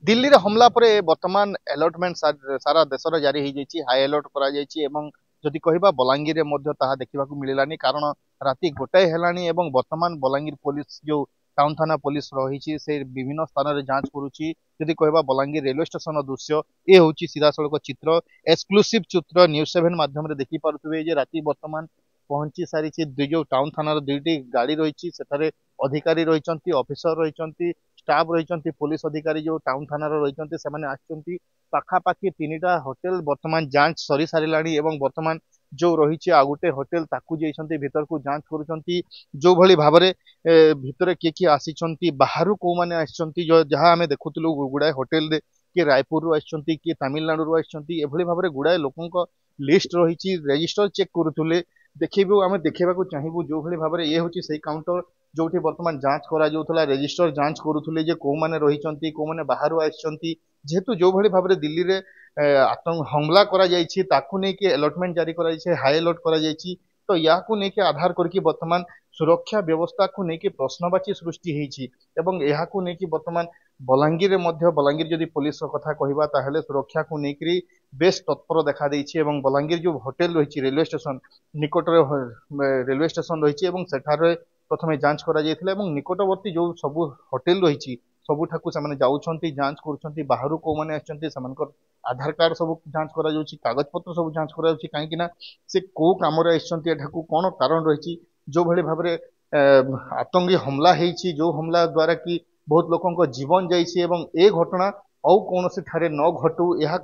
दिल्ली रे हमला परे वर्तमान अलर्टमेंट सारा देश जारी हो जाइए हाई अलर्ट करा जाइए एवं जदि कहबा बलांगीर रे मध्य ताहा देखिबाकू मिलिलानी कारण राति गोटाए हेलानी एवं वर्तमान बलांगीर पुलिस जो टाउन थाना पुलिस रही से विभिन्न स्थान रे जांच करुची जदि कहबा बलांगीर रेलवे स्टेशन दृश्य ये होची सीधा सड़क चित्र एक्सक्लूसिव चित्र न्यूज़ 7 माध्यम रे देखि पारुथबे जे राति वर्तमान पहुंची सारी जो टाउन थाना दुईटी गाड़ी रही अधिकारी रही ऑफिसर रही स्टाफ रही पुलिस अधिकारी जो टाउन थाना रही से पाखापाखि 3टा होटेल वर्तमान जांच सरी सारा वर्तमान जो रही आ गोटे होटेल ताकू भीतर को जांच करुँच जो भली भाव भितर किए आसी बाहर कौ मैंने आसी जहाँ आम देखुलू गुड़ाए होटेल किए रायपुर रु आसी किए तमिलनाडु आसी भाव में गुड़ाए लोक लिस्ट रही रेजिस्टर चेक करुले देखू आम देखा चाहबू जो भाई भाव में ये हूँ से काउंटर जो वर्तमान जांच करा रेजिस्टर जांच करुले कौ मैंने रही कौ मैंने बाहर आसी जेहेतु जो भाई भाव में दिल्ली में आतंक हमला कर अलर्टमेंट जारी कर हाई अलर्ट कर तो या आधार करके वर्तमान सुरक्षा व्यवस्था को लेकिन प्रश्नवाची सृष्टि होती वर्तमान बलांगीर बलांगीर जदि पुलिस कथा कहवा ताहले सुरक्षा को लेकर बेस तत्पर देखा देइछि एवं बलांगीर जो होटेल रही रेलवे स्टेशन निकट रेलवे स्टेशन रही प्रथम जांच करा निकटवर्ती जो सब होटेल रही सबुठाकू से जाऊँच जांच कर बाहर कौ मैंने आसर आधार कार्ड सब जांच करा कागज पत्र सब जांच करा कहीं से कौ कम कौन कारण रही जो भाई भाव में आतंकी हमला होती जो हमला द्वारा कि बहुत लोक जीवन जाइए ए घटना और कौन से ठारे न घटू यहाँ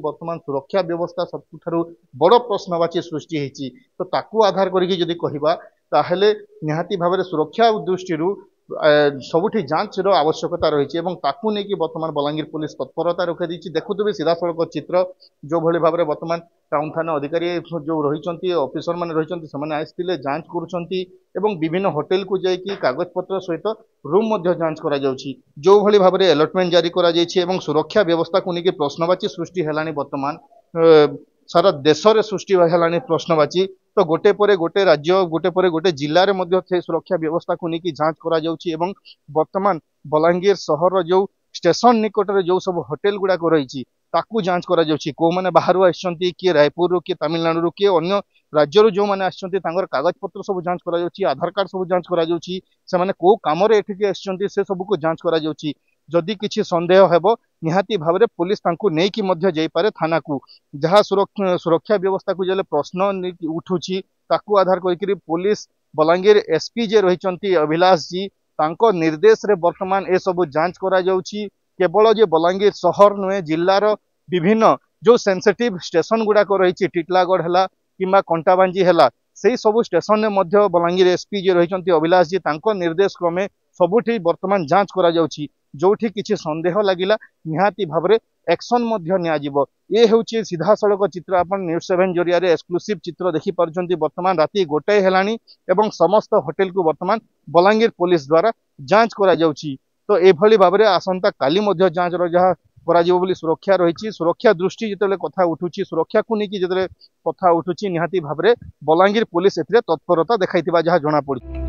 वर्तमान सुरक्षा व्यवस्था सबुठ बड़ प्रश्नवाची सृष्टि होती तो ताकू आधार करके कहवा ताहले निहाती भाव में सुरक्षा दृष्टि सबुठी जांच आवश्यकता रही वर्तमान बलांगीर पुलिस तत्परता रखी देखुवे सीधा सड़क चित्र जो भाई भाव में वर्तमान टाउन थाना अधिकारी जो रही ऑफिसर मान रही आसते जांच कर विभिन्न होटेल को जाकि कागज पत्र सहित रूम जांच करा जो भाई भाव में अलर्टमेंट जारी कर सुरक्षा व्यवस्था को लेकिन प्रश्नवाची सृष्टि है वर्तमान सारा देश में सृष्टि है प्रश्नवाची तो गोटे पर गोटे राज्य गोटे पर गोटे जिले में सुरक्षा व्यवस्था को लेकिन जांच करा वर्तमान बलांगीर सहर जो स्टेशन निकट में जो सब होटेल गुड़ाक रही ताकू जांच करा कौ मैंने बाहर आसछंती किए रायपुर किए तमिलनाडु किए अन्य राज्य जो मैंने आसछंती कागज पत्र सब जांच करा आधार कार्ड सब जांच करा कौ कम आसछंती से सब को जांच करा जदि किसी संदेह हेबो निहाती भाव में पुलिस तांकु नेकी मध्य जाइपारे थाना को जहाँ सुरक्षा व्यवस्था को जले प्रश्न उठुची ताकु आधार करके पुलिस बलांगीर एसपी जे रही अभिलाष जी तांको निर्देश रे वर्तमान ए सब जांच करा जाउची केवल जे बलांगीर शहर नुहे जिल्लार विभिन्न जो सेंसिटिव स्टेशन गुड़ाक रही टिटलागढ़ है कि कंटाबांजी है से सब स्टेशन में मध्य बलांगीर एसपी जे रही अभिलाष जी तांको निर्देश क्रमे सबुठी वर्तमान जांच करा जाउची जोठी किसी संदेह लगिला निहाती भाव में एक्शन ये हूँ सीधा सड़क चित्र आप न्यूज़ 7 जरिया एक्सक्लूसिव चित्र देखी पार्टी वर्तमान राति गोटाए हेलानी एवं समस्त होटेल को वर्तमान बलांगीर पुलिस द्वारा जांच करा जाउची तो एभली भाव में आसंता काली जांच जहाँ करा सुरक्षा रही सुरक्षा दृष्टि जिते कथा उठुची सुरक्षा को लेकिन जिते कथा उठुची निहाती भाव में बलांगीर पुलिस तत्परता देखा जहाँ जना पड़ी।